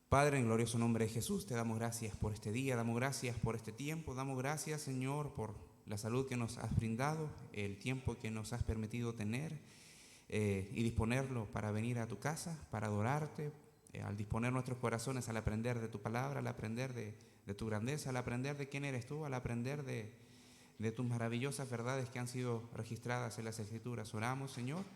Padre, en glorioso nombre de Jesús, te damos gracias por este día, damos gracias por este tiempo, damos gracias, Señor, por la salud que nos has brindado, el tiempo que nos has permitido tener y disponerlo para venir a tu casa, para adorarte, al disponer nuestros corazones, al aprender de tu palabra, al aprender de tu grandeza, al aprender de quién eres tú, al aprender de tus maravillosas verdades que han sido registradas en las Escrituras. Oramos, Señor,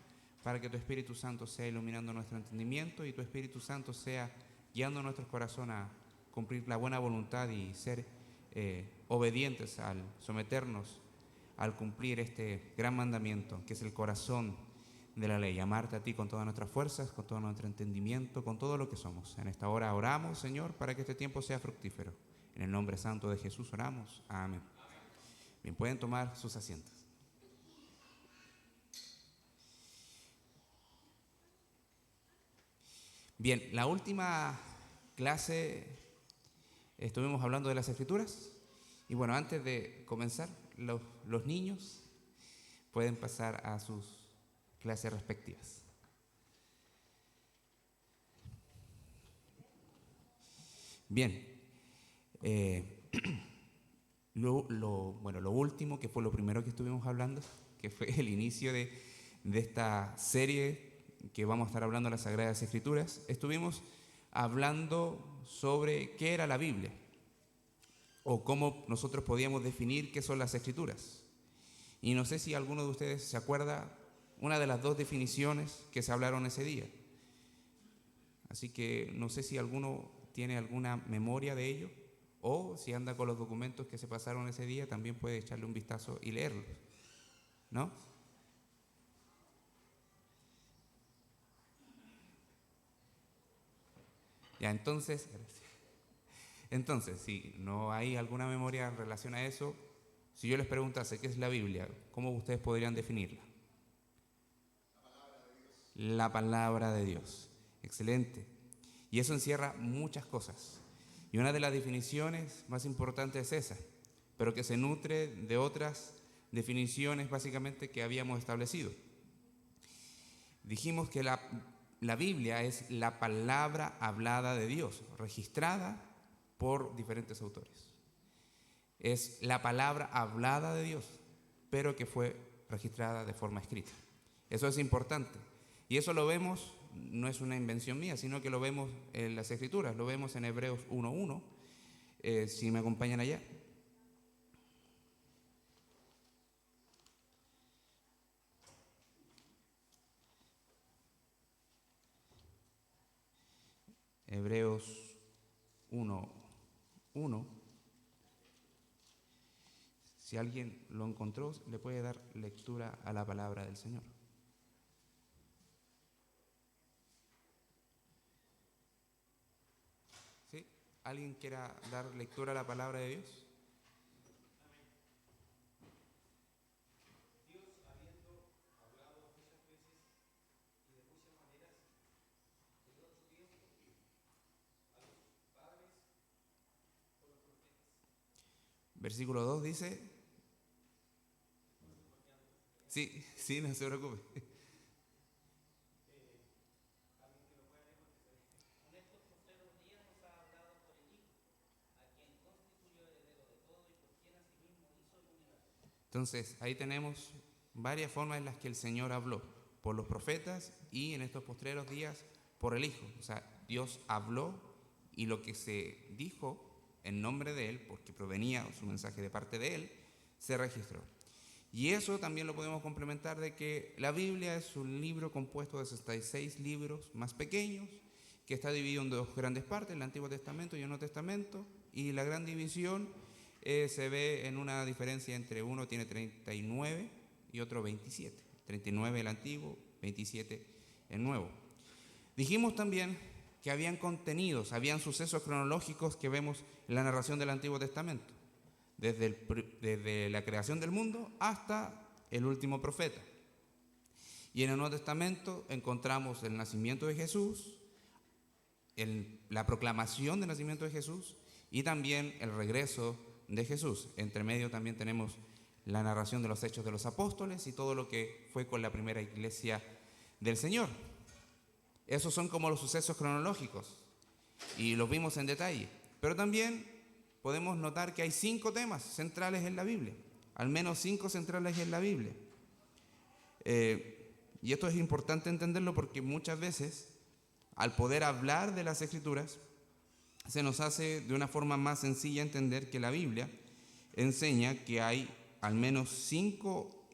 para que tu Espíritu Santo sea iluminando nuestro entendimiento y tu Espíritu Santo sea guiando nuestros corazones a cumplir la buena voluntad y ser obedientes al someternos al cumplir este gran mandamiento, que es el corazón de la ley, amarte a ti con todas nuestras fuerzas, con todo nuestro entendimiento, con todo lo que somos. En esta hora oramos, Señor, para que este tiempo sea fructífero. En el nombre santo de Jesús oramos. Amén. Bien, pueden tomar sus asientos. Bien, la última clase estuvimos hablando de las Escrituras y bueno, antes de comenzar, los niños pueden pasar a sus clases respectivas. Bien, lo último, que fue lo primero que estuvimos hablando, que fue el inicio de esta serie que vamos a estar hablando de las Sagradas Escrituras, estuvimos hablando sobre qué era la Biblia o cómo nosotros podíamos definir qué son las Escrituras. Y no sé si alguno de ustedes se acuerda una de las dos definiciones que se hablaron ese día. Así que no sé si alguno tiene alguna memoria de ello, o si anda con los documentos que se pasaron ese día, también puede echarle un vistazo y leerlos, ¿no? Ya, entonces, si no hay alguna memoria en relación a eso, si yo les preguntase qué es la Biblia, ¿cómo ustedes podrían definirla? La palabra de Dios. Excelente. Y eso encierra muchas cosas. Y una de las definiciones más importantes es esa, pero que se nutre de otras definiciones básicamente que habíamos establecido. Dijimos que la Biblia es la palabra hablada de Dios, registrada por diferentes autores. Es la palabra hablada de Dios, pero que fue registrada de forma escrita. Eso es importante. Y eso lo vemos, no es una invención mía, sino que lo vemos en las Escrituras, lo vemos en Hebreos 1:1, si me acompañan allá. Hebreos 1:1. Si alguien lo encontró, le puede dar lectura a la palabra del Señor. ¿Sí? ¿Alguien quiera dar lectura a la palabra de Dios? Versículo 2 dice, sí, no se preocupe. Entonces, ahí tenemos varias formas en las que el Señor habló, por los profetas y en estos postreros días por el Hijo. O sea, Dios habló y lo que se dijo en nombre de Él, porque provenía su mensaje de parte de Él, se registró. Y eso también lo podemos complementar de que la Biblia es un libro compuesto de 66 libros más pequeños, que está dividido en dos grandes partes, el Antiguo Testamento y el Nuevo Testamento, y la gran división se ve en una diferencia entre uno tiene 39 y otro 27. 39 el Antiguo, 27 el Nuevo. Dijimos también que habían contenidos, habían sucesos cronológicos que vemos en la narración del Antiguo Testamento, desde la creación del mundo hasta el último profeta. Y en el Nuevo Testamento encontramos el nacimiento de Jesús, la proclamación del nacimiento de Jesús y también el regreso de Jesús. Entre medio también tenemos la narración de los hechos de los apóstoles y todo lo que fue con la primera iglesia del Señor. Esos son como los sucesos cronológicos. y los vimos en detalle. Pero también podemos notar que hay 5 temas centrales en la Biblia, al menos 5 centrales en la Biblia. Y esto es importante entenderlo porque muchas veces, al poder hablar de las Escrituras, se nos hace de una forma más sencilla entender que la Biblia enseña que hay al menos 5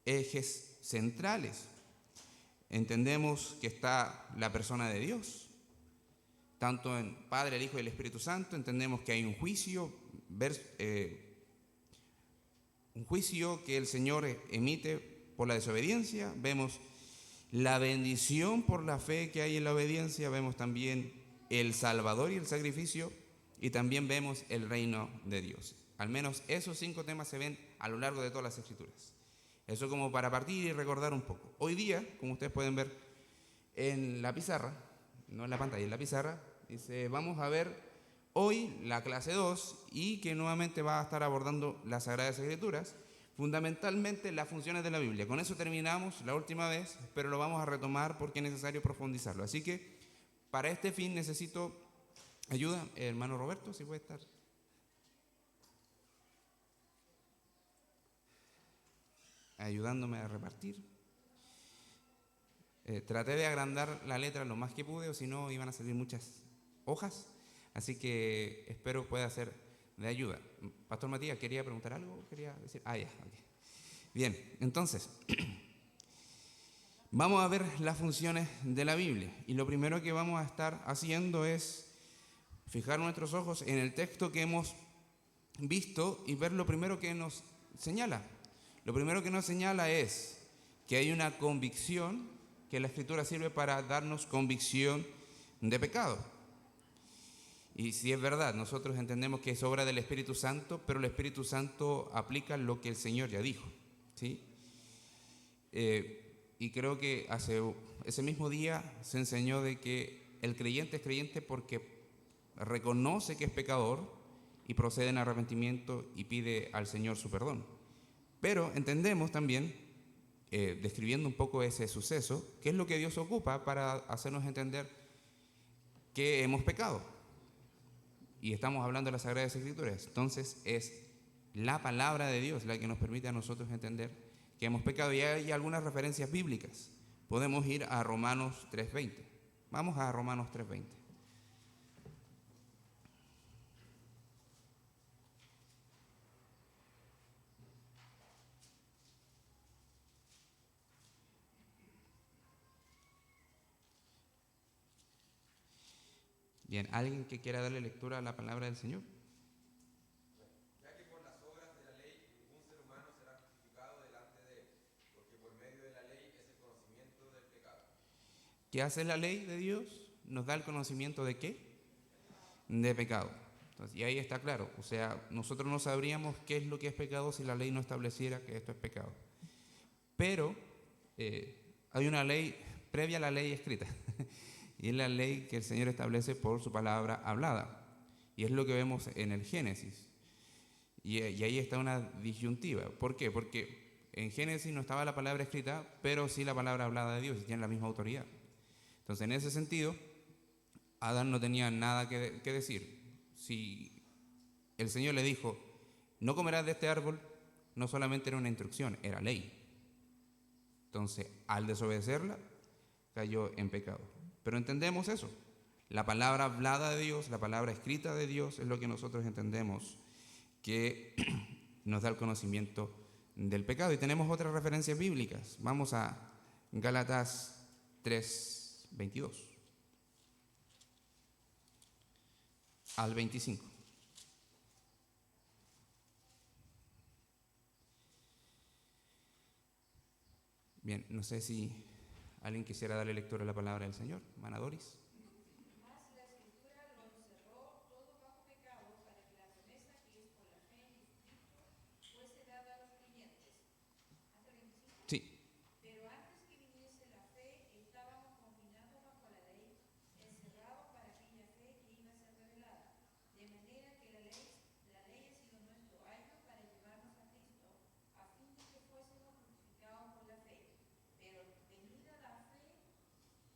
ejes centrales. Entendemos que está la persona de Dios, tanto en Padre, el Hijo y el Espíritu Santo. Entendemos que hay un juicio que el Señor emite por la desobediencia. Vemos la bendición por la fe que hay en la obediencia. Vemos también el Salvador y el sacrificio. Y también vemos el reino de Dios. Al menos esos 5 temas se ven a lo largo de todas las Escrituras. Eso como para partir y recordar un poco. Hoy día, como ustedes pueden ver en la pizarra, no en la pantalla, en la pizarra, dice, vamos a ver hoy la clase 2 y que nuevamente va a estar abordando las Sagradas Escrituras, fundamentalmente las funciones de la Biblia. Con eso terminamos la última vez, pero lo vamos a retomar porque es necesario profundizarlo. Así que para este fin necesito ayuda, hermano Roberto, si puede estar. Ayudándome a repartir. Traté de agrandar la letra lo más que pude, o si no iban a salir muchas hojas, así que espero pueda ser de ayuda. Pastor Matías, ¿quería preguntar algo? ¿Quería decir? Ya, okay. Bien, entonces, vamos a ver las funciones de la Biblia, y lo primero que vamos a estar haciendo es fijar nuestros ojos en el texto que hemos visto y ver lo primero que nos señala. Lo primero que nos señala es que hay una convicción, que la Escritura sirve para darnos convicción de pecado. Y si es verdad, nosotros entendemos que es obra del Espíritu Santo, pero el Espíritu Santo aplica lo que el Señor ya dijo, ¿sí? Y creo que ese mismo día se enseñó de que el creyente es creyente porque reconoce que es pecador y procede en arrepentimiento y pide al Señor su perdón. Pero entendemos también, describiendo un poco ese suceso, qué es lo que Dios ocupa para hacernos entender que hemos pecado. Y estamos hablando de las Sagradas Escrituras. Entonces es la palabra de Dios la que nos permite a nosotros entender que hemos pecado. Y hay algunas referencias bíblicas. Podemos ir a Romanos 3:20. Vamos a Romanos 3:20. Bien, ¿alguien que quiera darle lectura a la palabra del Señor? Ya que por las obras de la ley ningún ser humano será justificado delante de él, porque por medio de la ley es el conocimiento del pecado. ¿Qué hace la ley de Dios? Nos da el conocimiento de ¿qué? De pecado. Entonces, y ahí está claro, o sea, nosotros no sabríamos qué es lo que es pecado si la ley no estableciera que esto es pecado. Pero hay una ley previa a la ley escrita, y es la ley que el Señor establece por su palabra hablada, y es lo que vemos en el Génesis. Y ahí está una disyuntiva. ¿Por qué? Porque en Génesis no estaba la palabra escrita, pero sí la palabra hablada de Dios, y tiene la misma autoridad. Entonces, en ese sentido, Adán no tenía nada que decir. Si el Señor le dijo, no comerás de este árbol, no solamente era una instrucción, era ley. Entonces, al desobedecerla, cayó en pecado. Pero entendemos eso. La palabra hablada de Dios, la palabra escrita de Dios, es lo que nosotros entendemos que nos da el conocimiento del pecado. Y tenemos otras referencias bíblicas. Vamos a Gálatas 3:22 al 25. Bien, no sé si alguien quisiera darle lectura a la palabra del Señor. Hermana Doris. Mas la Escritura lo encerró todo bajo pecado para que la promesa que es por la fe en Jesucristo fuese dada a los creyentes. ¿Hasta el 25? Sí. Pero antes que viniese la fe, estábamos confinados bajo la ley, encerrados para aquella fe que iba a ser revelada. De manera que la ley ha sido nuestro ayo para llevarnos a Cristo, a fin de que fuésemos justificados por la fe. Pero venida la fe,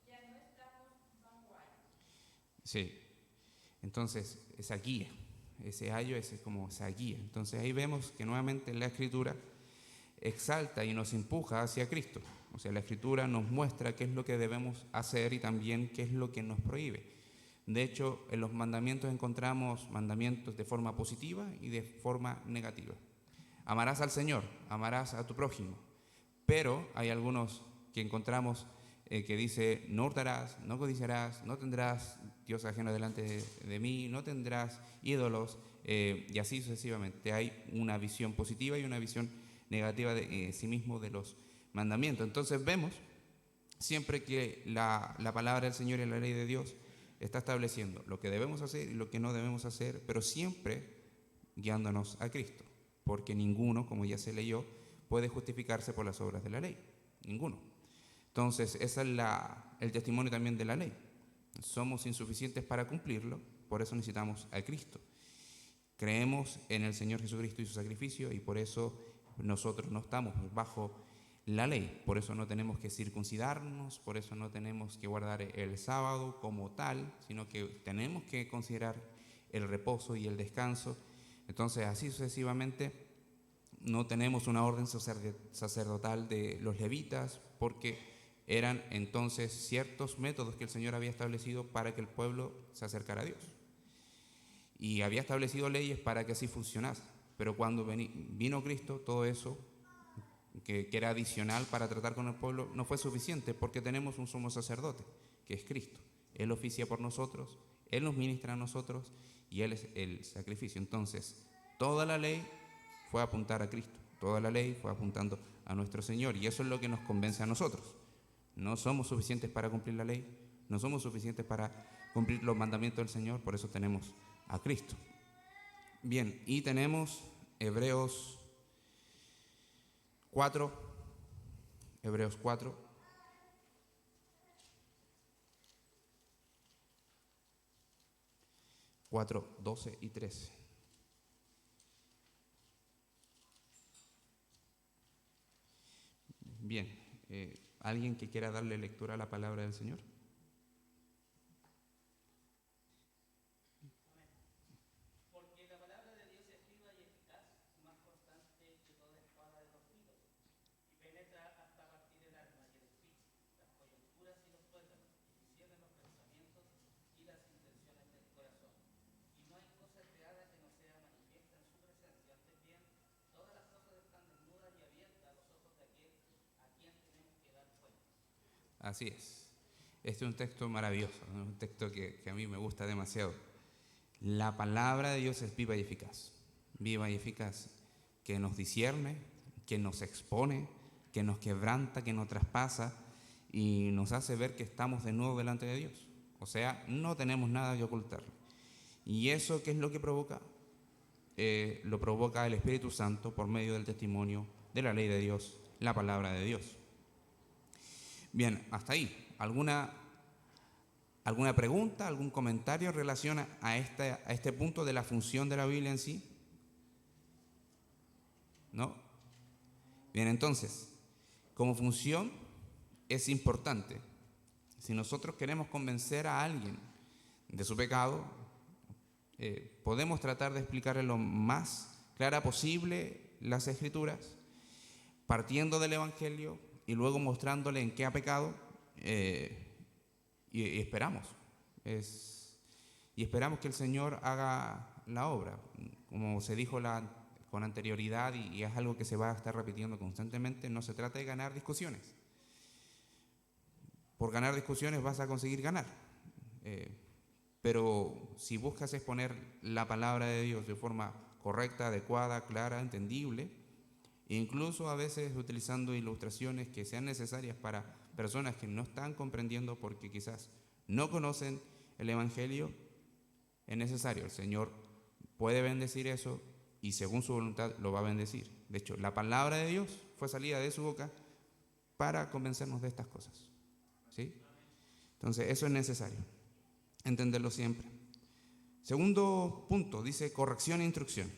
ya no estamos bajo Sí. Entonces, esa guía, ese ayo es como esa guía. Entonces ahí vemos que nuevamente la Escritura exalta y nos empuja hacia Cristo. O sea, la Escritura nos muestra qué es lo que debemos hacer y también qué es lo que nos prohíbe. De hecho, en los mandamientos encontramos mandamientos de forma positiva y de forma negativa. Amarás al Señor, amarás a tu prójimo. Pero hay algunos que encontramos que dice, no hurtarás, no codiciarás, no tendrás Dios ajeno delante de mí, no tendrás ídolos, y así sucesivamente. Hay una visión positiva y una visión negativa de sí mismo de los mandamientos. Entonces vemos siempre que la palabra del Señor y la ley de Dios está estableciendo lo que debemos hacer y lo que no debemos hacer, pero siempre guiándonos a Cristo, porque ninguno, como ya se leyó, puede justificarse por las obras de la ley. Ninguno. Entonces, ese es el testimonio también de la ley. Somos insuficientes para cumplirlo, por eso necesitamos a Cristo. Creemos en el Señor Jesucristo y su sacrificio, y por eso nosotros no estamos bajo la ley. Por eso no tenemos que circuncidarnos, por eso no tenemos que guardar el sábado como tal, sino que tenemos que considerar el reposo y el descanso. Entonces, así sucesivamente, no tenemos una orden sacerdotal de los levitas, porque eran entonces ciertos métodos que el Señor había establecido para que el pueblo se acercara a Dios. Y había establecido leyes para que así funcionase. Pero cuando vino Cristo, todo eso que era adicional para tratar con el pueblo no fue suficiente, porque tenemos un sumo sacerdote, que es Cristo. Él oficia por nosotros, Él nos ministra a nosotros y Él es el sacrificio. Entonces, toda la ley fue a apuntar a Cristo, toda la ley fue apuntando a nuestro Señor, y eso es lo que nos convence a nosotros. No somos suficientes para cumplir la ley, no somos suficientes para cumplir los mandamientos del Señor, por eso tenemos a Cristo. Bien, y tenemos Hebreos 4, 12 y 13. Bien, ¿alguien que quiera darle lectura a la palabra del Señor? Porque la palabra de Dios es viva y eficaz, más constante que toda espada de dos filos, y penetra hasta partir el alma y el espíritu, las coyunturas y los tuétanos, y discierne los pensamientos y las intenciones del corazón. Y no hay cosa creada que no sea manifiesta en su presencia, antes bien, todas las cosas están desnudas y abiertas a los ojos de aquel a quien tenemos que dar cuenta. Así es. Este es un texto maravilloso, ¿no? Un texto que a mí me gusta demasiado. La palabra de Dios es viva y eficaz, que nos discierne, que nos expone, que nos quebranta, que nos traspasa y nos hace ver que estamos de nuevo delante de Dios. O sea, no tenemos nada que ocultar. ¿Y eso qué es lo que provoca? Lo provoca el Espíritu Santo por medio del testimonio de la ley de Dios, la palabra de Dios. Bien, hasta ahí. ¿Alguna pregunta, algún comentario en relación a este punto de la función de la Biblia en sí? ¿No? Bien, entonces, como función es importante. Si nosotros queremos convencer a alguien de su pecado, podemos tratar de explicarle lo más clara posible las Escrituras, partiendo del Evangelio y luego mostrándole en qué ha pecado, y esperamos. Y esperamos que el Señor haga la obra, como se dijo con anterioridad, y es algo que se va a estar repitiendo constantemente. No se trata de ganar discusiones. Por ganar discusiones vas a conseguir ganar. Pero si buscas exponer la palabra de Dios de forma correcta, adecuada, clara, entendible, incluso a veces utilizando ilustraciones que sean necesarias para personas que no están comprendiendo porque quizás no conocen el Evangelio, es necesario. El Señor puede bendecir eso y según su voluntad lo va a bendecir. De hecho, la palabra de Dios fue salida de su boca para convencernos de estas cosas. ¿Sí? Entonces, eso es necesario, entenderlo siempre. Segundo punto, dice corrección e instrucción.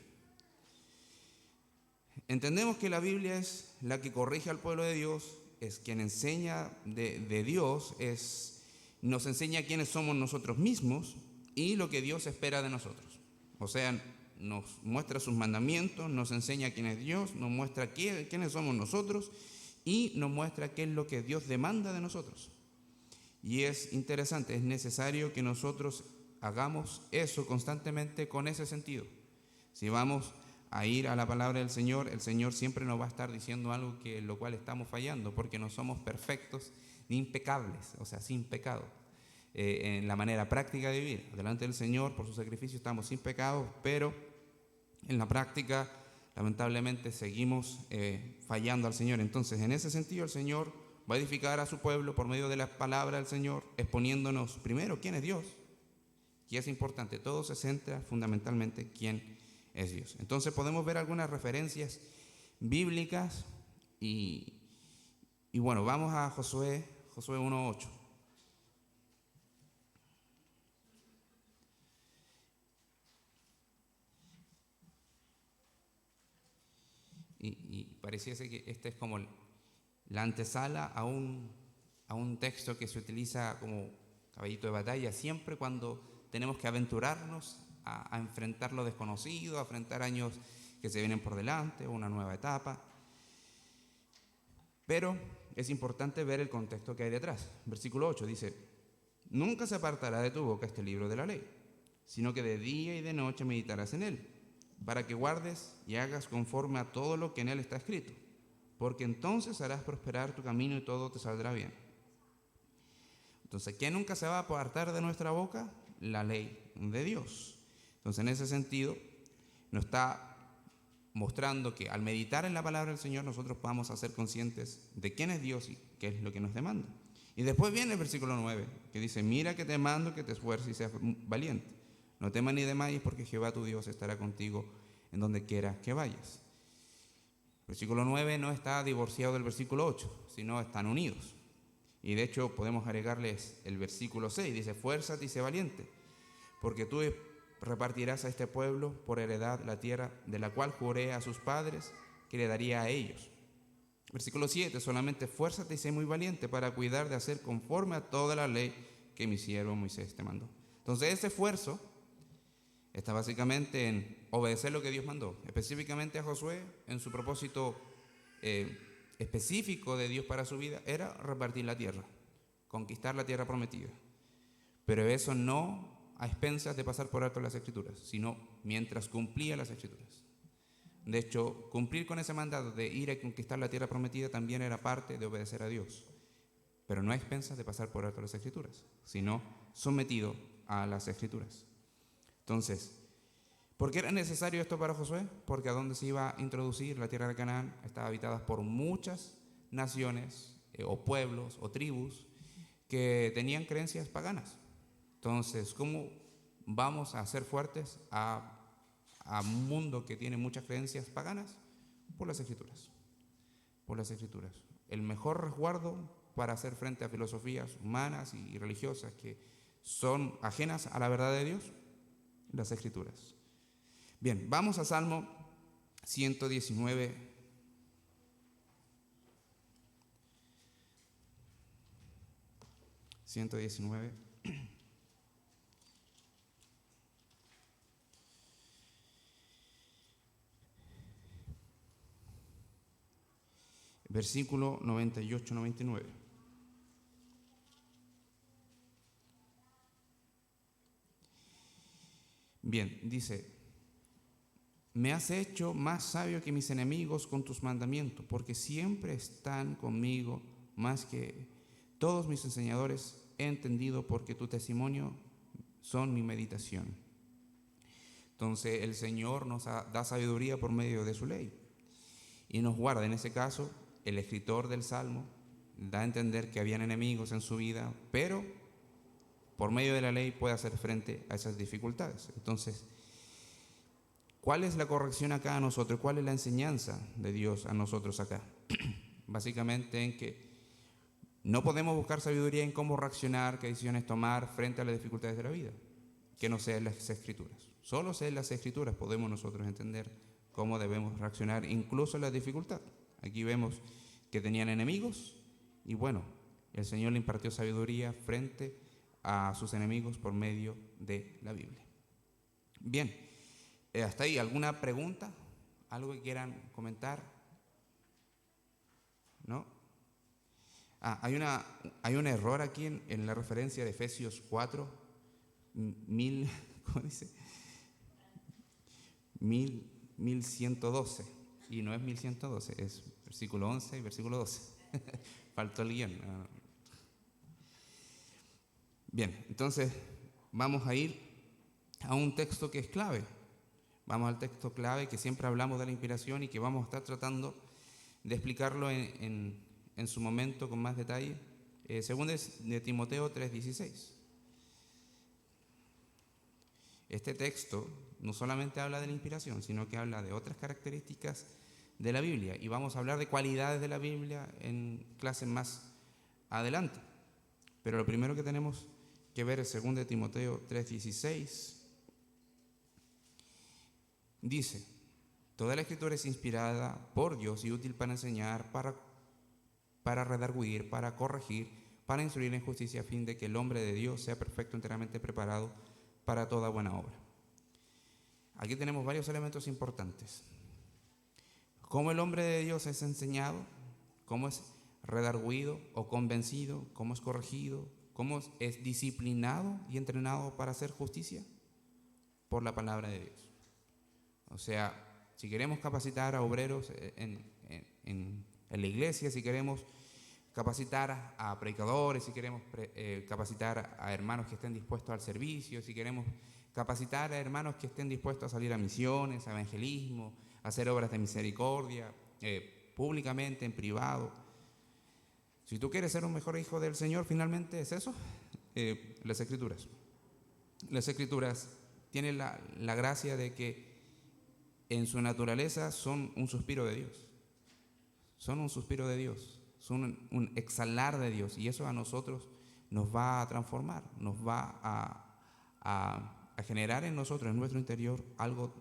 Entendemos que la Biblia es la que corrige al pueblo de Dios, es quien enseña de Dios, es nos enseña quiénes somos nosotros mismos y lo que Dios espera de nosotros. O sea, nos muestra sus mandamientos, nos enseña quién es Dios, nos muestra quiénes somos nosotros y nos muestra qué es lo que Dios demanda de nosotros. Y es interesante, es necesario que nosotros hagamos eso constantemente con ese sentido. Si vamos a ir a la palabra del Señor, el Señor siempre nos va a estar diciendo algo en lo cual estamos fallando, porque no somos perfectos ni impecables, o sea, sin pecado. En la manera práctica de vivir delante del Señor, por su sacrificio estamos sin pecado, pero en la práctica lamentablemente seguimos fallando al Señor. Entonces, en ese sentido, el Señor va a edificar a su pueblo por medio de la palabra del Señor, exponiéndonos primero quién es Dios. Y es importante, todo se centra fundamentalmente quién es Dios. Entonces podemos ver algunas referencias bíblicas y bueno, vamos a Josué 1:8. Y pareciese que este es como la antesala a un texto que se utiliza como caballito de batalla siempre cuando tenemos que aventurarnos a enfrentar lo desconocido, a enfrentar años que se vienen por delante, una nueva etapa. Pero es importante ver el contexto que hay detrás. Versículo 8 dice: nunca se apartará de tu boca este libro de la ley, sino que de día y de noche meditarás en él, para que guardes y hagas conforme a todo lo que en él está escrito, porque entonces harás prosperar tu camino y todo te saldrá bien. Entonces, ¿qué nunca se va a apartar de nuestra boca? La ley de Dios. Entonces, en ese sentido, nos está mostrando que al meditar en la palabra del Señor, nosotros vamos a ser conscientes de quién es Dios y qué es lo que nos demanda. Y después viene el versículo 9, que dice: mira que te mando que te esfuerces y seas valiente. No temas ni desmayes, porque Jehová tu Dios estará contigo en donde quiera que vayas. El versículo 9 no está divorciado del versículo 8, sino están unidos. Y de hecho podemos agregarles el versículo 6, dice: esfuérzate y sé valiente, porque tú repartirás a este pueblo por heredad la tierra de la cual juré a sus padres que le daría a ellos. Versículo 7, solamente esfuérzate y sé muy valiente para cuidar de hacer conforme a toda la ley que mi siervo Moisés te mandó. Entonces ese esfuerzo está básicamente en obedecer lo que Dios mandó, específicamente a Josué. En su propósito específico de Dios para su vida era repartir la tierra, conquistar la tierra prometida. Pero eso no a expensas de pasar por alto las Escrituras, sino mientras cumplía las Escrituras. De hecho, cumplir con ese mandato de ir a conquistar la tierra prometida también era parte de obedecer a Dios, pero no a expensas de pasar por alto las Escrituras, sino sometido a las Escrituras. Entonces, ¿por qué era necesario esto para Josué? Porque a donde se iba a introducir la tierra de Canaán estaba habitada por muchas naciones o pueblos o tribus que tenían creencias paganas. Entonces, ¿cómo vamos a ser fuertes a un mundo que tiene muchas creencias paganas? Por las Escrituras. Por las Escrituras. El mejor resguardo para hacer frente a filosofías humanas y religiosas que son ajenas a la verdad de Dios, las Escrituras. Bien, vamos a Salmo 119. Versículo 98-99. Bien, dice: me has hecho más sabio que mis enemigos con tus mandamientos, porque siempre están conmigo más que todos mis enseñadores. He entendido, porque tu testimonio son mi meditación. Entonces el Señor nos da sabiduría por medio de su ley y nos guarda. En ese caso, el escritor del Salmo da a entender que habían enemigos en su vida, pero por medio de la ley puede hacer frente a esas dificultades. Entonces, ¿cuál es la corrección acá a nosotros? ¿Cuál es la enseñanza de Dios a nosotros acá? Básicamente en que no podemos buscar sabiduría en cómo reaccionar, qué decisiones tomar frente a las dificultades de la vida, que no sean las Escrituras. Solo en las Escrituras podemos nosotros entender cómo debemos reaccionar incluso en la dificultad. Aquí vemos que tenían enemigos y bueno, el Señor le impartió sabiduría frente a sus enemigos por medio de la Biblia. Bien, hasta ahí, ¿alguna pregunta? ¿Algo que quieran comentar? ¿No? Hay un error aquí en la referencia de Efesios 4, ¿cómo dice? 1112, y no es 1112, es versículo 11 y versículo 12. Faltó el guión. Bien, entonces vamos a ir a un texto que es clave. Vamos al texto clave que siempre hablamos de la inspiración y que vamos a estar tratando de explicarlo en su momento con más detalle. Segundo es de Timoteo 3:16. Este texto no solamente habla de la inspiración, sino que habla de otras características de la Biblia. Y vamos a hablar de cualidades de la Biblia en clases más adelante. Pero lo primero que tenemos que ver es 2 Timoteo 3:16. Dice: toda la Escritura es inspirada por Dios y útil para enseñar, para redarguir, para corregir, para instruir en justicia, a fin de que el hombre de Dios sea perfecto, enteramente preparado para toda buena obra. Aquí tenemos varios elementos importantes. Cómo el hombre de Dios es enseñado, cómo es redarguido o convencido, cómo es corregido, cómo es disciplinado y entrenado para hacer justicia por la palabra de Dios. O sea, si queremos capacitar a obreros en la iglesia, si queremos capacitar a predicadores, si queremos capacitar a hermanos que estén dispuestos al servicio, si queremos capacitar a hermanos que estén dispuestos a salir a misiones, a evangelismo, a hacer obras de misericordia, públicamente, en privado. Si tú quieres ser un mejor hijo del Señor, finalmente es eso, las Escrituras. Las Escrituras tienen la gracia de que en su naturaleza son un suspiro de Dios. Son un suspiro de Dios, son un exhalar de Dios, y eso a nosotros nos va a transformar, nos va a generar en nosotros, en nuestro interior, algo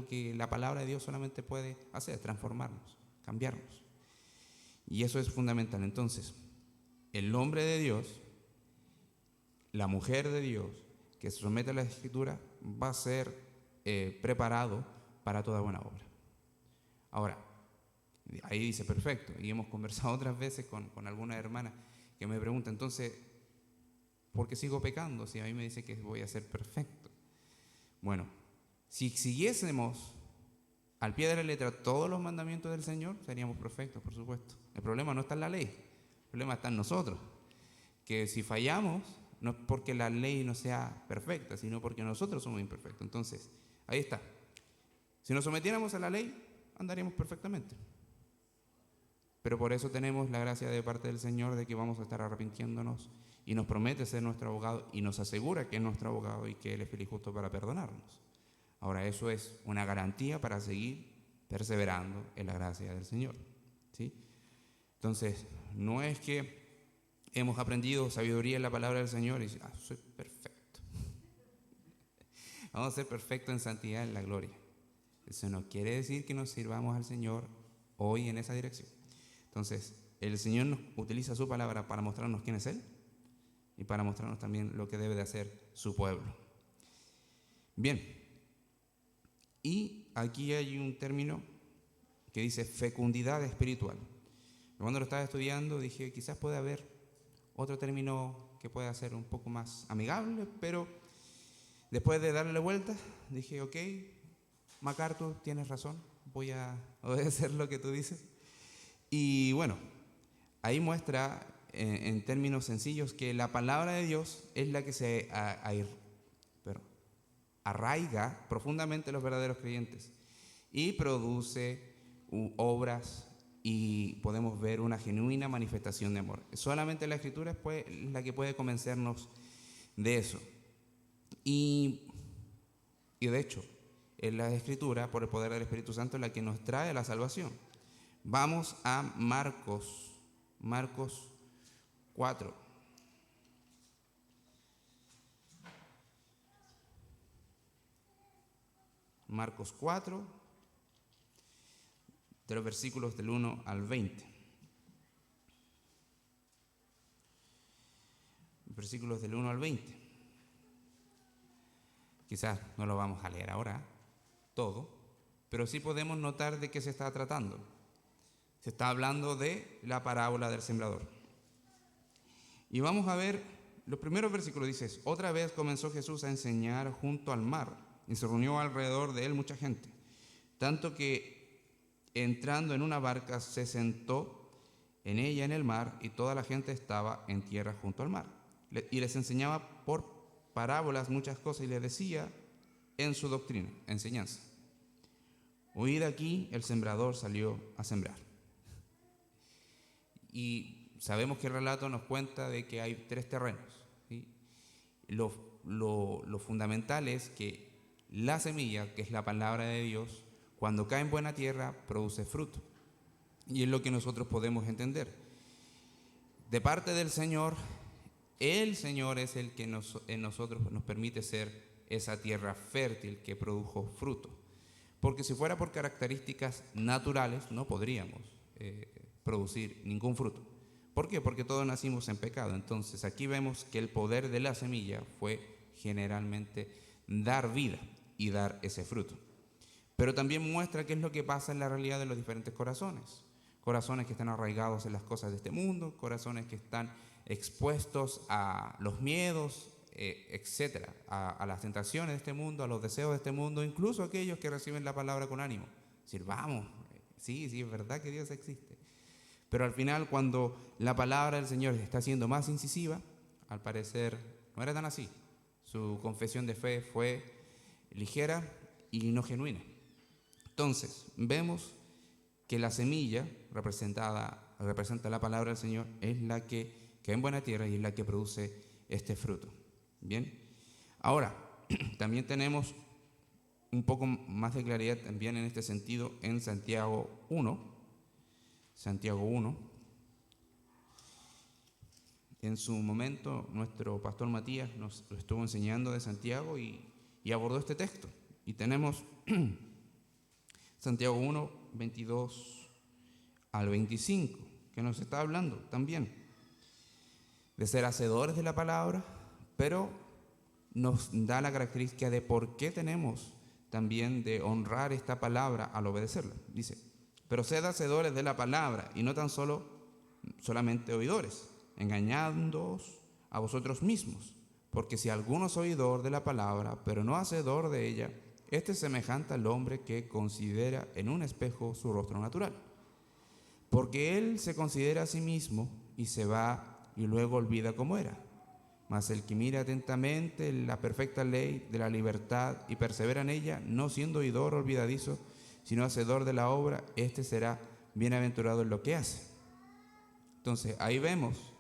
que la palabra de Dios solamente puede hacer, transformarnos, cambiarnos. Y eso es fundamental. Entonces, el hombre de Dios, la mujer de Dios, que se somete a la Escritura, va a ser preparado para toda buena obra. Ahora, ahí dice perfecto, y hemos conversado otras veces con algunas hermanas que me preguntan, entonces, ¿por qué sigo pecando si a mí me dice que voy a ser perfecto? Bueno, si siguiésemos al pie de la letra todos los mandamientos del Señor, seríamos perfectos, por supuesto. El problema no está en la ley, el problema está en nosotros, que si fallamos, no es porque la ley no sea perfecta, sino porque nosotros somos imperfectos. Entonces, ahí está. Si nos sometiéramos a la ley, andaríamos perfectamente. Pero por eso tenemos la gracia de parte del Señor de que vamos a estar arrepintiéndonos, y nos promete ser nuestro abogado y nos asegura que es nuestro abogado y que Él es fiel y justo para perdonarnos. Ahora, eso es una garantía para seguir perseverando en la gracia del Señor, ¿sí? Entonces, no es que hemos aprendido sabiduría en la palabra del Señor y soy perfecto. Vamos a ser perfectos en santidad, en la gloria. Eso no quiere decir que nos sirvamos al Señor hoy en esa dirección. Entonces, el Señor nos utiliza su palabra para mostrarnos quién es Él y para mostrarnos también lo que debe de hacer su pueblo. Bien, y aquí hay un término que dice fecundidad espiritual. Cuando lo estaba estudiando dije, quizás puede haber otro término que pueda ser un poco más amigable, pero después de darle la vuelta, dije, ok, MacArthur, tienes razón, voy a obedecer lo que tú dices. Y bueno, ahí muestra en términos sencillos que la palabra de Dios es la que se arraiga profundamente en los verdaderos creyentes y produce obras, y podemos ver una genuina manifestación de amor. Solamente la Escritura es la que puede convencernos de eso. Y de hecho, es la Escritura, por el poder del Espíritu Santo, la que nos trae la salvación. Vamos a Marcos 4. Marcos 4, de los versículos del 1 al 20. versículos del 1 al 20. Quizás no lo vamos a leer ahora todo, pero sí podemos notar de qué se está tratando. Se está hablando de la parábola del sembrador. Y vamos a ver los primeros versículos. Dice: otra vez comenzó Jesús a enseñar junto al mar, y se reunió alrededor de él mucha gente, tanto que entrando en una barca se sentó en ella en el mar, y toda la gente estaba en tierra junto al mar. Y les enseñaba por parábolas muchas cosas, y les decía en su doctrina, enseñanza: oíd aquí, el sembrador salió a sembrar. Y sabemos que el relato nos cuenta de que hay 3 terrenos, ¿sí? Lo fundamental es que la semilla, que es la palabra de Dios, cuando cae en buena tierra, produce fruto. Y es lo que nosotros podemos entender. De parte del Señor, el Señor es el que en nosotros nos permite ser esa tierra fértil que produjo fruto. Porque si fuera por características naturales, no podríamos producir ningún fruto. ¿Por qué? Porque todos nacimos en pecado. Entonces aquí vemos que el poder de la semilla fue generalmente dar vida y dar ese fruto. Pero también muestra qué es lo que pasa en la realidad de los diferentes corazones. Corazones que están arraigados en las cosas de este mundo, corazones que están expuestos a los miedos, etcétera, a las tentaciones de este mundo, a los deseos de este mundo, incluso aquellos que reciben la palabra con ánimo. Decir, vamos, sí, es verdad que Dios existe. Pero al final, cuando la palabra del Señor está siendo más incisiva, al parecer no era tan así. Su confesión de fe fue ligera y no genuina. Entonces, vemos que la semilla representa la palabra del Señor, es la que cae en buena tierra y es la que produce este fruto. Bien, ahora también tenemos un poco más de claridad también en este sentido en Santiago 1. Santiago 1. En su momento nuestro pastor Matías nos lo estuvo enseñando de Santiago y abordó este texto. Y tenemos Santiago 1, 22 al 25, que nos está hablando también de ser hacedores de la palabra, pero nos da la característica de por qué tenemos también de honrar esta palabra al obedecerla. Dice: pero sed hacedores de la palabra y no tan solamente oidores, engañándoos a vosotros mismos. Porque si alguno es oidor de la palabra, pero no hacedor de ella, este es semejante al hombre que considera en un espejo su rostro natural. Porque él se considera a sí mismo y se va y luego olvida cómo era. Mas el que mira atentamente la perfecta ley de la libertad y persevera en ella, no siendo oidor olvidadizo, sino hacedor de la obra, este será bienaventurado en lo que hace. Entonces ahí vemos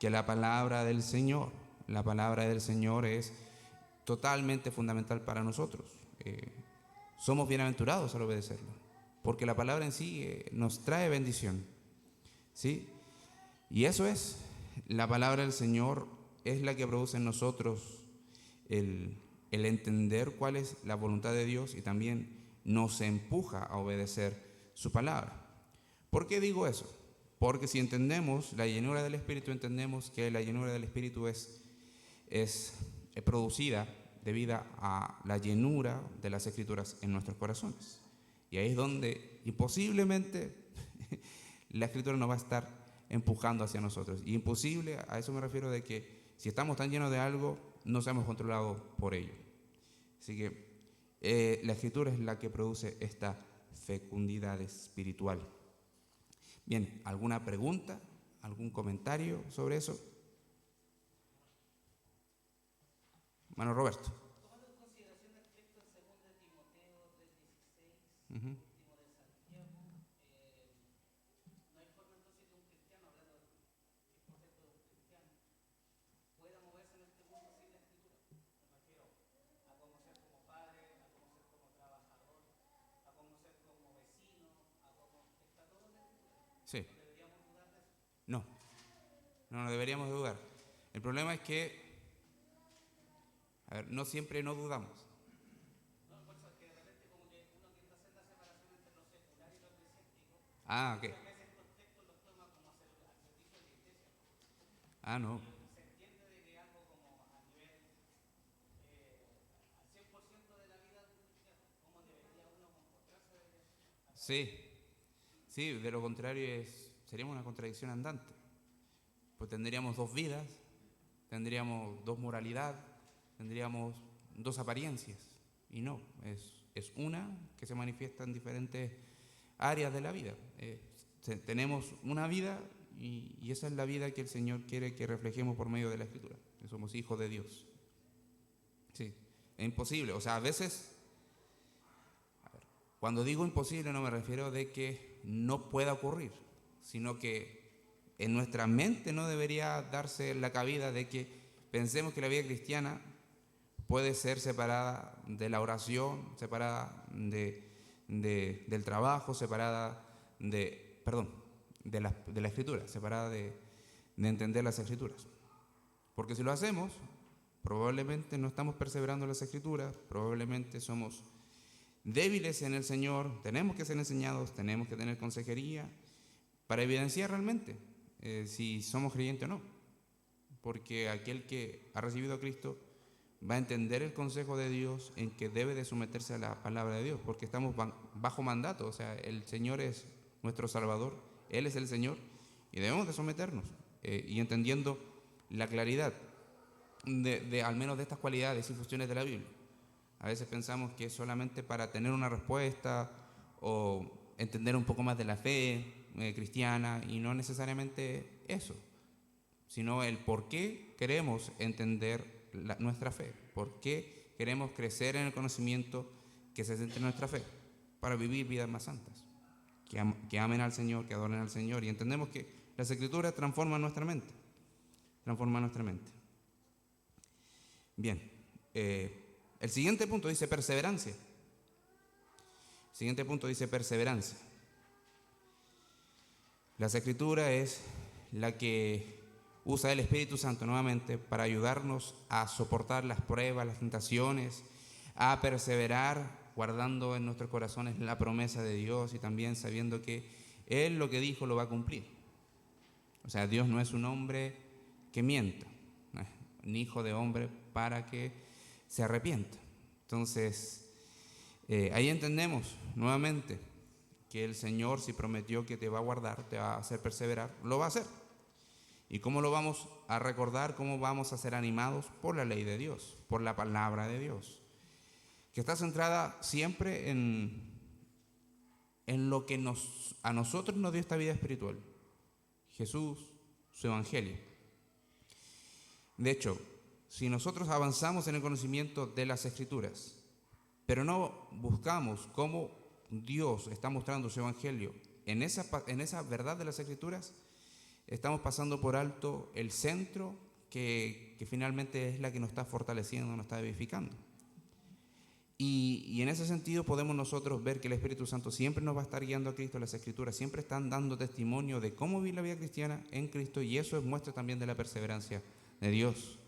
que la palabra del Señor es totalmente fundamental para nosotros. Somos bienaventurados al obedecerla, porque la palabra en sí nos trae bendición, ¿sí? Y eso es, la palabra del Señor es la que produce en nosotros el entender cuál es la voluntad de Dios y también nos empuja a obedecer su palabra. ¿Por qué digo eso? Porque si entendemos la llenura del Espíritu, entendemos que la llenura del Espíritu es producida debido a la llenura de las Escrituras en nuestros corazones. Y ahí es donde imposiblemente la Escritura nos va a estar empujando hacia nosotros. Y imposible, a eso me refiero de que si estamos tan llenos de algo, no seamos controlados por ello. Así que la Escritura es la que produce esta fecundidad espiritual. Bien, ¿alguna pregunta? ¿Algún comentario sobre eso? Hermano Roberto. Tomando en consideración el texto en 2 Timoteo 3:16, Uh-huh. último de Santiago, no hay forma entonces que un cristiano, hablando del concepto de un cristiano, pueda moverse en este mundo sin la Escritura. Me refiero a cómo ser como padre, a cómo ser como trabajador, a cómo ser como vecino, a cómo está todo en la Escritura. Sí. ¿No deberíamos dudar de eso? No deberíamos dudar. El problema es que, no siempre no dudamos. No, por eso es que de repente como que uno tiende a hacer la separación entre lo secular y lo eclesiástico. Ah, ok. A veces estos textos los toma como al servicio de la iglesia. Ah, no. Se entiende de que Sí, sí, de lo contrario seríamos una contradicción andante. Pues tendríamos dos vidas, tendríamos dos moralidades, tendríamos dos apariencias. Y no, es una que se manifiesta en diferentes áreas de la vida. Tenemos una vida y esa es la vida que el Señor quiere que reflejemos por medio de la Escritura, que somos hijos de Dios. Sí, es imposible. O sea, a veces, cuando digo imposible no me refiero de que no pueda ocurrir, sino que en nuestra mente no debería darse la cabida de que pensemos que la vida cristiana puede ser separada de la oración, separada del trabajo, separada de la Escritura, separada de entender las Escrituras. Porque si lo hacemos, probablemente no estamos perseverando en las Escrituras, probablemente somos débiles en el Señor, tenemos que ser enseñados, tenemos que tener consejería para evidenciar realmente si somos creyentes o no. Porque aquel que ha recibido a Cristo va a entender el consejo de Dios en que debe de someterse a la palabra de Dios, porque estamos bajo mandato. O sea, el Señor es nuestro Salvador, Él es el Señor y debemos de someternos y entendiendo la claridad de al menos de estas cualidades y funciones de la Biblia. A veces pensamos que es solamente para tener una respuesta o entender un poco más de la fe cristiana, y no necesariamente eso, sino el por qué queremos entender nuestra fe, por qué queremos crecer en el conocimiento que se centra en nuestra fe, para vivir vidas más santas, que amen al Señor, que adoren al Señor, y entendemos que las Escrituras transforman nuestra mente, Bien, el siguiente punto dice perseverancia. Las Escrituras es la que usa el Espíritu Santo nuevamente para ayudarnos a soportar las pruebas, las tentaciones, a perseverar guardando en nuestros corazones la promesa de Dios y también sabiendo que Él lo que dijo lo va a cumplir. O sea, Dios no es un hombre que mienta, no es un hijo de hombre para que se arrepienta. Entonces, ahí entendemos nuevamente que el Señor, si prometió que te va a guardar, te va a hacer perseverar, lo va a hacer. ¿Y cómo lo vamos a recordar? ¿Cómo vamos a ser animados? Por la ley de Dios, por la palabra de Dios, que está centrada siempre en lo que a nosotros nos dio esta vida espiritual: Jesús, su evangelio. De hecho, si nosotros avanzamos en el conocimiento de las Escrituras, pero no buscamos cómo Dios está mostrando su evangelio en esa verdad de las Escrituras, estamos pasando por alto el centro que finalmente es la que nos está fortaleciendo, nos está edificando. Y en ese sentido podemos nosotros ver que el Espíritu Santo siempre nos va a estar guiando a Cristo. Las Escrituras siempre están dando testimonio de cómo vivir la vida cristiana en Cristo, y eso es muestra también de la perseverancia de Dios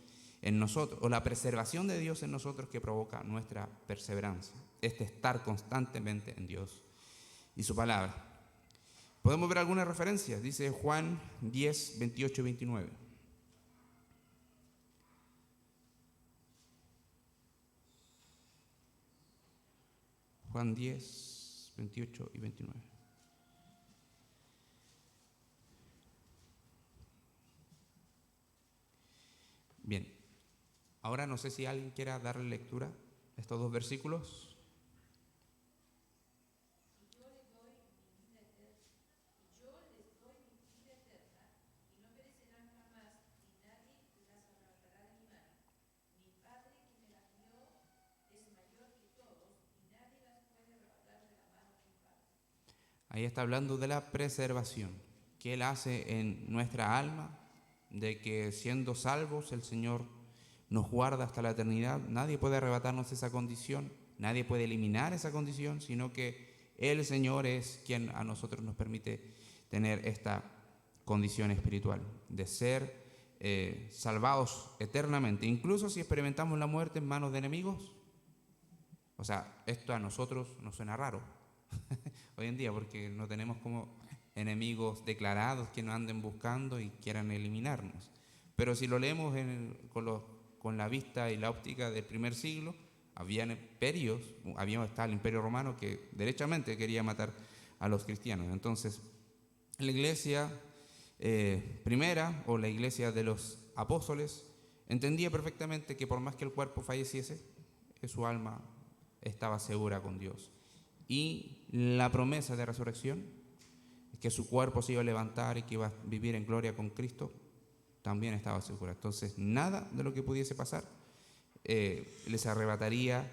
en nosotros, o la preservación de Dios en nosotros, que provoca nuestra perseverancia, estar constantemente en Dios y su palabra. Podemos ver algunas referencias. Dice Juan 10, 28 y 29. Juan 10, 28 y 29. Bien, ahora no sé si alguien quiera darle lectura a estos dos versículos. Ahí está hablando de la preservación que Él hace en nuestra alma, de que siendo salvos el Señor nos guarda hasta la eternidad. Nadie puede arrebatarnos esa condición, nadie puede eliminar esa condición, sino que el Señor es quien a nosotros nos permite tener esta condición espiritual, de ser salvados eternamente, incluso si experimentamos la muerte en manos de enemigos. O sea, esto a nosotros nos suena raro hoy en día, porque no tenemos como enemigos declarados que nos anden buscando y quieran eliminarnos. Pero si lo leemos con la vista y la óptica del primer siglo, habían imperios, estaba el Imperio Romano que derechamente quería matar a los cristianos. Entonces, la iglesia primera, o la iglesia de los apóstoles, entendía perfectamente que por más que el cuerpo falleciese, su alma estaba segura con Dios. Y la promesa de resurrección, que su cuerpo se iba a levantar y que iba a vivir en gloria con Cristo, también estaba segura. Entonces, nada de lo que pudiese pasar les arrebataría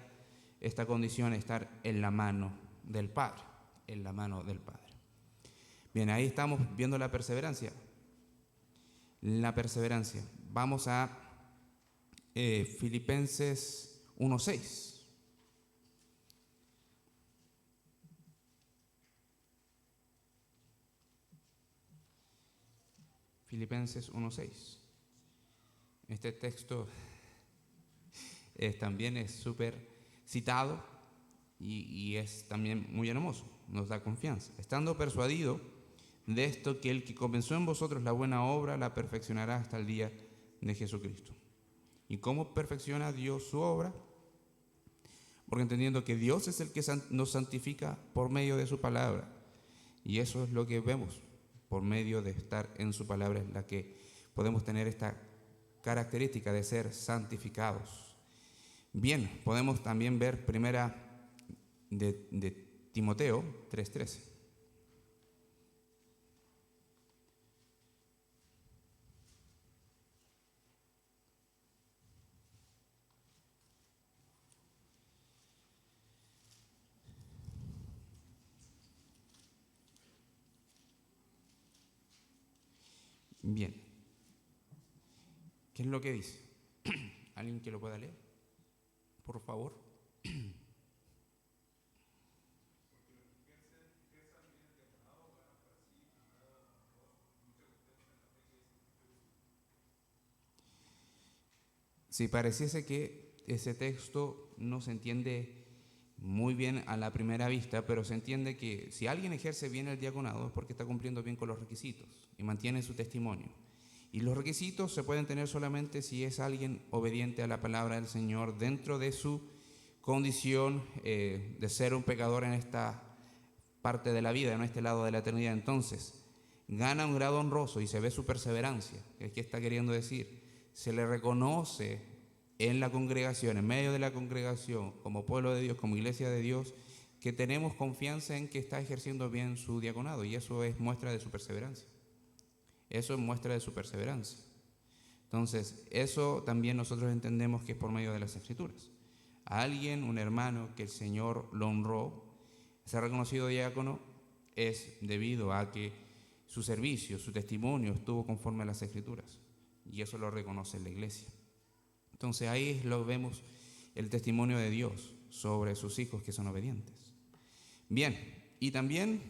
esta condición de estar en la mano del Padre, en la mano del Padre. Bien, ahí estamos viendo la perseverancia. La perseverancia. Vamos a Filipenses 1:6. Filipenses 1:6. Este texto también es súper citado y es también muy hermoso, nos da confianza. Estando persuadido de esto, que el que comenzó en vosotros la buena obra la perfeccionará hasta el día de Jesucristo. ¿Y cómo perfecciona Dios su obra? Porque entendiendo que Dios es el que nos santifica por medio de su palabra. Y eso es lo que vemos, por medio de estar en su palabra es la que podemos tener esta característica de ser santificados. Bien, podemos también ver primera de Timoteo 3:13. Bien, ¿qué es lo que dice? ¿Alguien que lo pueda leer? Por favor. Si pareciese que ese texto no se entiende muy bien a la primera vista, pero se entiende que si alguien ejerce bien el diaconado es porque está cumpliendo bien con los requisitos y mantiene su testimonio. Y los requisitos se pueden tener solamente si es alguien obediente a la palabra del Señor dentro de su condición de ser un pecador en esta parte de la vida, en este lado de la eternidad. Entonces, gana un grado honroso y se ve su perseverancia. ¿Qué está queriendo decir? Se le reconoce en la congregación, en medio de la congregación, como pueblo de Dios, como iglesia de Dios, que tenemos confianza en que está ejerciendo bien su diaconado, y eso es muestra de su perseverancia. Eso es muestra de su perseverancia. Entonces, eso también nosotros entendemos que es por medio de las Escrituras. A alguien, un hermano que el Señor lo honró, ser reconocido diácono, es debido a que su servicio, su testimonio estuvo conforme a las Escrituras, y eso lo reconoce la iglesia. Entonces ahí lo vemos, el testimonio de Dios sobre sus hijos que son obedientes. Bien, y también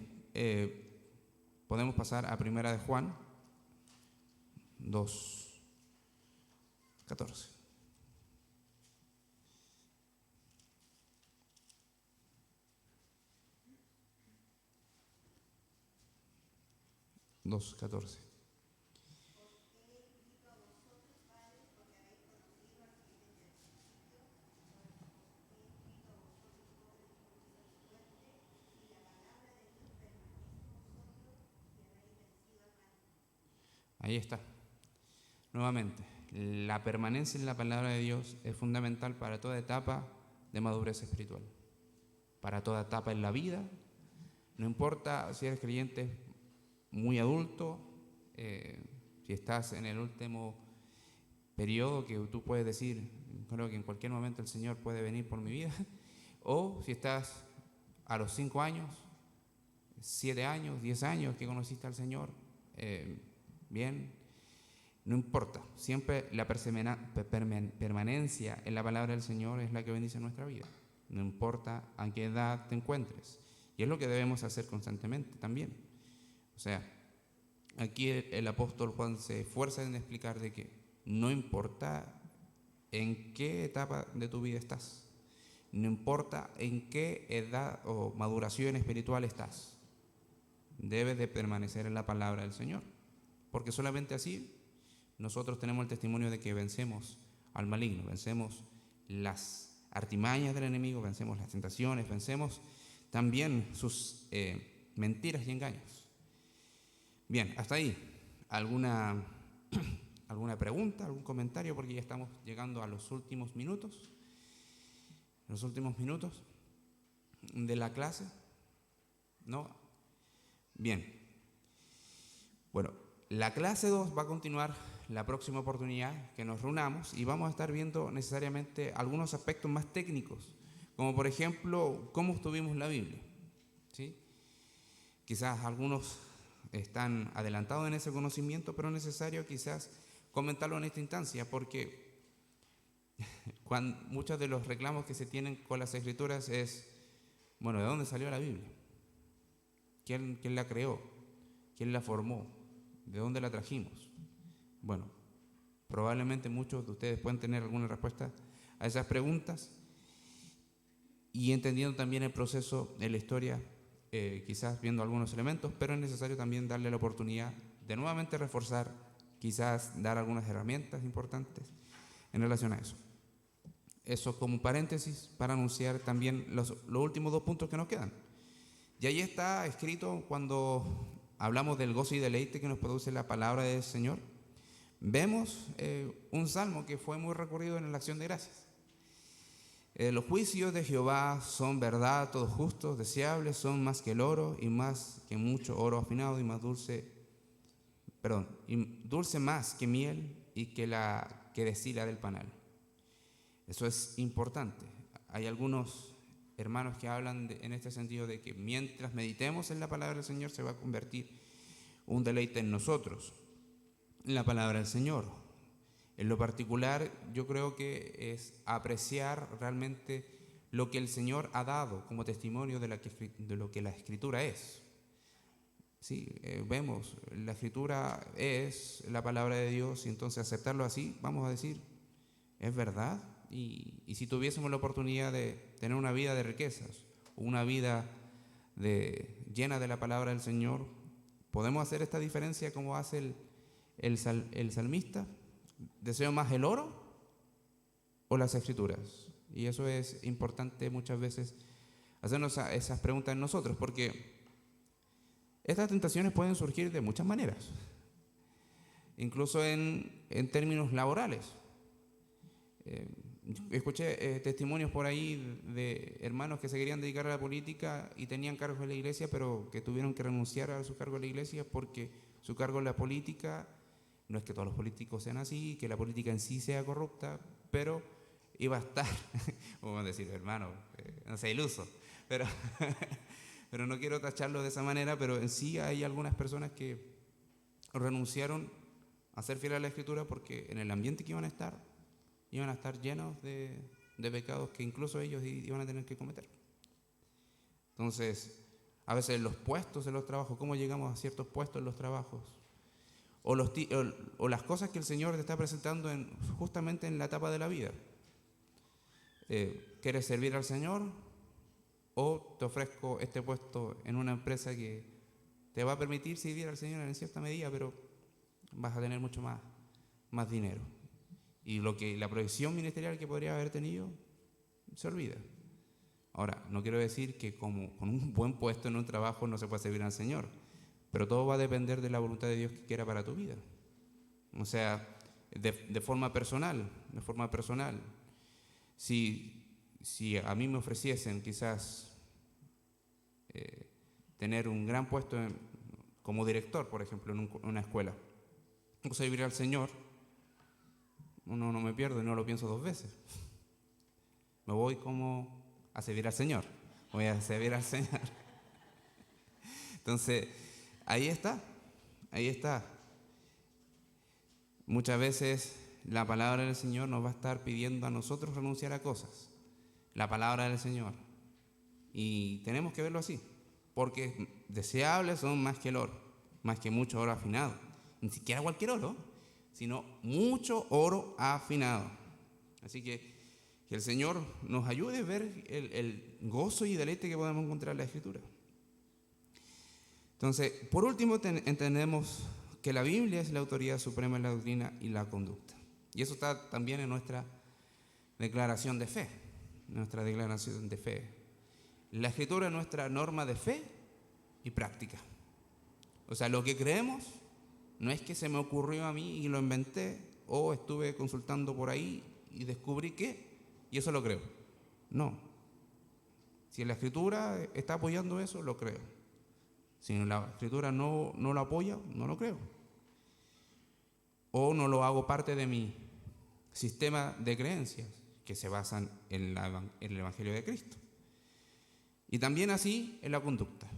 podemos pasar a Primera de Juan 2:14. Ahí está. Nuevamente, la permanencia en la palabra de Dios es fundamental para toda etapa de madurez espiritual, para toda etapa en la vida. No importa si eres creyente muy adulto, si estás en el último periodo que tú puedes decir, creo que en cualquier momento el Señor puede venir por mi vida, o si estás a los 5 años, 7 años, 10 años que conociste al Señor, bien, no importa, siempre la permanencia en la palabra del Señor es la que bendice nuestra vida, no importa a qué edad te encuentres, y es lo que debemos hacer constantemente también. O sea, aquí el apóstol Juan se esfuerza en explicar de que no importa en qué etapa de tu vida estás, no importa en qué edad o maduración espiritual estás, debes de permanecer en la palabra del Señor, porque solamente así nosotros tenemos el testimonio de que vencemos al maligno, vencemos las artimañas del enemigo, vencemos las tentaciones, vencemos también sus mentiras y engaños. Bien, hasta ahí. ¿Alguna pregunta, algún comentario? Porque ya estamos llegando a los últimos minutos. Los últimos minutos de la clase. ¿No? Bien. Bueno, la clase 2 va a continuar la próxima oportunidad que nos reunamos y vamos a estar viendo necesariamente algunos aspectos más técnicos, como por ejemplo, cómo obtuvimos la Biblia. ¿Sí? Quizás algunos están adelantados en ese conocimiento, pero es necesario quizás comentarlo en esta instancia, porque muchos de los reclamos que se tienen con las Escrituras es, bueno, ¿de dónde salió la Biblia? ¿Quién la creó? ¿Quién la formó? ¿De dónde la trajimos? Bueno, probablemente muchos de ustedes pueden tener alguna respuesta a esas preguntas y entendiendo también el proceso de la historia, quizás viendo algunos elementos, pero es necesario también darle la oportunidad de nuevamente reforzar, quizás dar algunas herramientas importantes en relación a eso. Eso como paréntesis para anunciar también los últimos 2 puntos que nos quedan. Y ahí está escrito cuando hablamos del gozo y deleite que nos produce la palabra del Señor. Vemos un salmo que fue muy recurrido en la acción de gracias. Los juicios de Jehová son verdad, todos justos, deseables, son más que el oro y más que mucho oro afinado y dulce más que miel y que la que destila del panal. Eso es importante. Hay algunos hermanos que hablan en este sentido de que mientras meditemos en la palabra del Señor se va a convertir un deleite en nosotros, en la palabra del Señor. En lo particular, yo creo que es apreciar realmente lo que el Señor ha dado como testimonio de lo que la Escritura es. Sí, vemos, la Escritura es la palabra de Dios y entonces aceptarlo así, vamos a decir, es verdad. Y si tuviésemos la oportunidad de tener una vida de riquezas, una vida llena de la palabra del Señor, ¿podemos hacer esta diferencia como hace el salmista? ¿Deseo más el oro o las Escrituras? Y eso es importante muchas veces hacernos esas preguntas en nosotros, porque estas tentaciones pueden surgir de muchas maneras, incluso en términos laborales. Escuché testimonios por ahí de hermanos que se querían dedicar a la política y tenían cargos en la iglesia, pero que tuvieron que renunciar a su cargo en la iglesia porque su cargo en la política, no es que todos los políticos sean así, que la política en sí sea corrupta, pero iba a estar, vamos a decir, hermano, no sea iluso, pero no quiero tacharlo de esa manera, pero en sí hay algunas personas que renunciaron a ser fieles a la Escritura porque en el ambiente que iban a estar llenos de pecados que incluso ellos iban a tener que cometer. Entonces, a veces los puestos en los trabajos, cómo llegamos a ciertos puestos en los trabajos, o las cosas que el Señor te está presentando justamente en la etapa de la vida. ¿Quieres servir al Señor? O te ofrezco este puesto en una empresa que te va a permitir servir al Señor en cierta medida, pero vas a tener mucho más dinero. Y la proyección ministerial que podría haber tenido se olvida. Ahora, no quiero decir que como con un buen puesto en un trabajo no se puede servir al Señor, pero todo va a depender de la voluntad de Dios que quiera para tu vida. O sea, de forma personal. Si a mí me ofreciesen quizás tener un gran puesto como director, por ejemplo, en una escuela, o servir al Señor, no me pierdo y no lo pienso 2 veces. Me voy como a servir al Señor. Voy a servir al Señor. Entonces, ahí está. Muchas veces la palabra del Señor nos va a estar pidiendo a nosotros renunciar a cosas. La palabra del Señor. Y tenemos que verlo así. Porque deseables son más que el oro, más que mucho oro afinado. Ni siquiera cualquier oro, sino mucho oro afinado. Así que el Señor nos ayude a ver el gozo y deleite que podemos encontrar en la Escritura. Entonces, por último, entendemos que la Biblia es la autoridad suprema en la doctrina y la conducta. Y eso está también en nuestra declaración de fe. La Escritura es nuestra norma de fe y práctica. O sea, lo que creemos no es que se me ocurrió a mí y lo inventé, o estuve consultando por ahí y descubrí que, y eso lo creo. No. Si la Escritura está apoyando eso, lo creo. Si la Escritura no lo apoya, no lo creo. O no lo hago parte de mi sistema de creencias que se basan en el Evangelio de Cristo. Y también así en la conducta.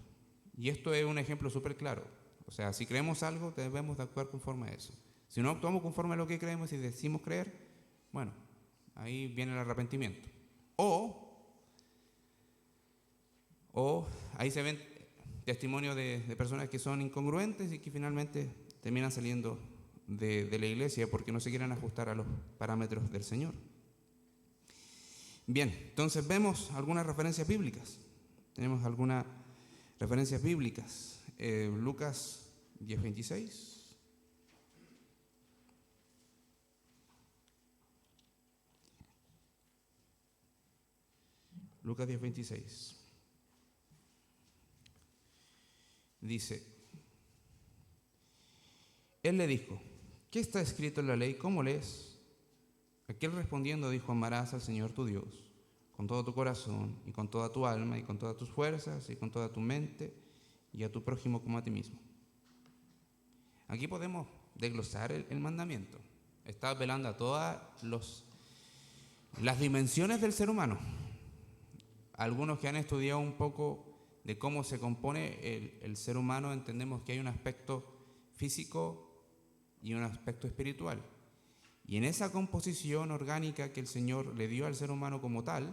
Y esto es un ejemplo súper claro. O sea, si creemos algo, debemos de actuar conforme a eso. Si no actuamos conforme a lo que creemos y decimos creer, bueno, ahí viene el arrepentimiento. O ahí se ven testimonios de personas que son incongruentes y que finalmente terminan saliendo de la iglesia porque no se quieren ajustar a los parámetros del Señor. Bien, entonces vemos algunas referencias bíblicas. Tenemos algunas referencias bíblicas. Lucas 10:26. Lucas 10:26. Dice, él le dijo, ¿qué está escrito en la ley? ¿Cómo lees? Aquel respondiendo dijo, amarás al Señor tu Dios con todo tu corazón y con toda tu alma y con todas tus fuerzas y con toda tu mente y a tu prójimo como a ti mismo. Aquí podemos desglosar el mandamiento. Está apelando a todas las dimensiones del ser humano. Algunos que han estudiado un poco de cómo se compone el ser humano, entendemos que hay un aspecto físico y un aspecto espiritual. Y en esa composición orgánica que el Señor le dio al ser humano como tal,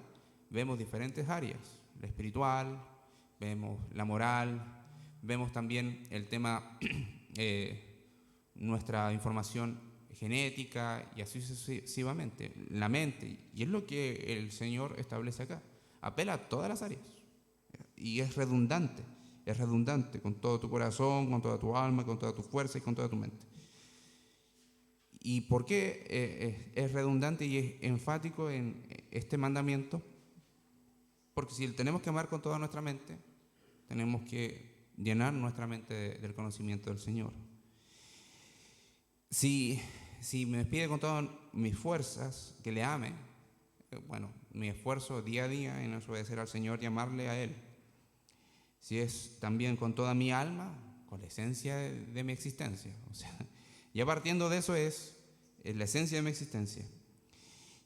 vemos diferentes áreas. La espiritual, vemos la moral, vemos también el tema, nuestra información genética y así sucesivamente, la mente. Y es lo que el Señor establece acá. Apela a todas las áreas. Y es redundante con todo tu corazón, con toda tu alma, con toda tu fuerza y con toda tu mente. ¿Y por qué es redundante y es enfático en este mandamiento? Porque si tenemos que amar con toda nuestra mente, tenemos que llenar nuestra mente del conocimiento del Señor. Si me pide con todas mis fuerzas que le ame, bueno, mi esfuerzo día a día en obedecer al Señor y amarle a Él. Si es también con toda mi alma, con la esencia de mi existencia. O sea, ya partiendo de eso es la esencia de mi existencia.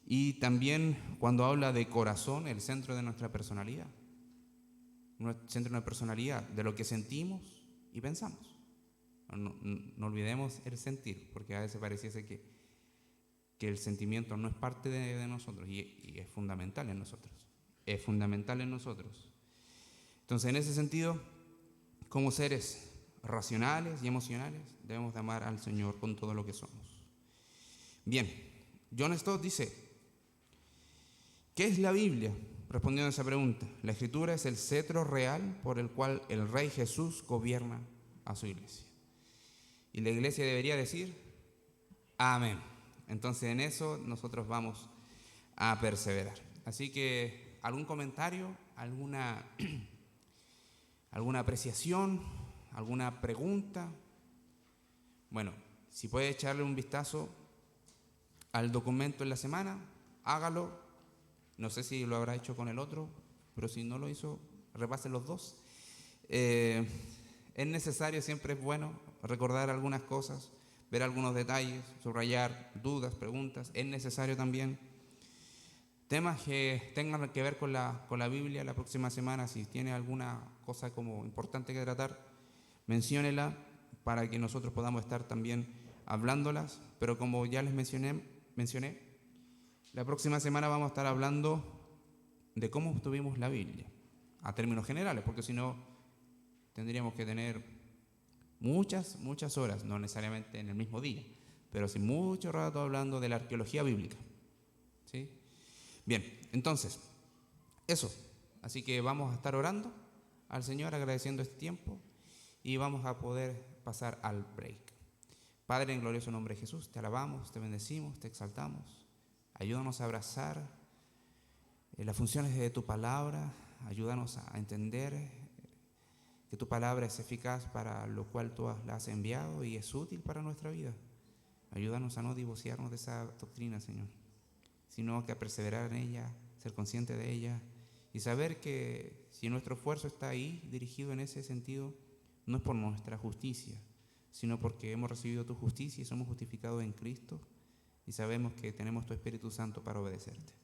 Y también cuando habla de corazón, el centro de nuestra personalidad. El centro de nuestra personalidad, de lo que sentimos y pensamos. No olvidemos el sentir, porque a veces pareciese que el sentimiento no es parte de nosotros y es fundamental en nosotros. Es fundamental en nosotros. Entonces, en ese sentido, como seres racionales y emocionales, debemos de amar al Señor con todo lo que somos. Bien, John Stott dice, ¿qué es la Biblia? Respondiendo a esa pregunta, la Escritura es el cetro real por el cual el Rey Jesús gobierna a su iglesia. Y la iglesia debería decir, amén. Entonces, en eso nosotros vamos a perseverar. Así que, ¿algún comentario? ¿Alguna apreciación? ¿Alguna pregunta? Bueno, si puede echarle un vistazo al documento en la semana, hágalo. No sé si lo habrá hecho con el otro, pero si no lo hizo, repase los dos. Es necesario, siempre es bueno recordar algunas cosas, ver algunos detalles, subrayar dudas, preguntas. Es necesario también temas que tengan que ver con la Biblia la próxima semana. Si tiene alguna cosa como importante que tratar, menciónela para que nosotros podamos estar también hablándolas. Pero como ya les mencioné, la próxima semana vamos a estar hablando de cómo obtuvimos la Biblia, a términos generales, porque si no tendríamos que tener muchas horas, no necesariamente en el mismo día, pero sí mucho rato hablando de la arqueología bíblica. ¿Sí? Bien, entonces, eso. Así que vamos a estar orando al Señor, agradeciendo este tiempo, y vamos a poder pasar al break. Padre, en glorioso nombre de Jesús, te alabamos, te bendecimos, te exaltamos. Ayúdanos a abrazar las funciones de tu palabra, ayúdanos a entender que tu palabra es eficaz para lo cual tú la has enviado y es útil para nuestra vida. Ayúdanos a no divorciarnos de esa doctrina, Señor, sino que a perseverar en ella, ser consciente de ella y saber que si nuestro esfuerzo está ahí, dirigido en ese sentido, no es por nuestra justicia, sino porque hemos recibido tu justicia y somos justificados en Cristo y sabemos que tenemos tu Espíritu Santo para obedecerte.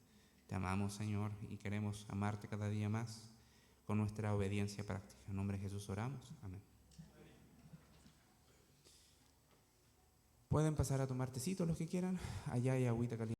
Te amamos, Señor, y queremos amarte cada día más con nuestra obediencia práctica. En nombre de Jesús oramos. Amén. Pueden pasar a tomar tecito los que quieran. Allá hay agüita caliente.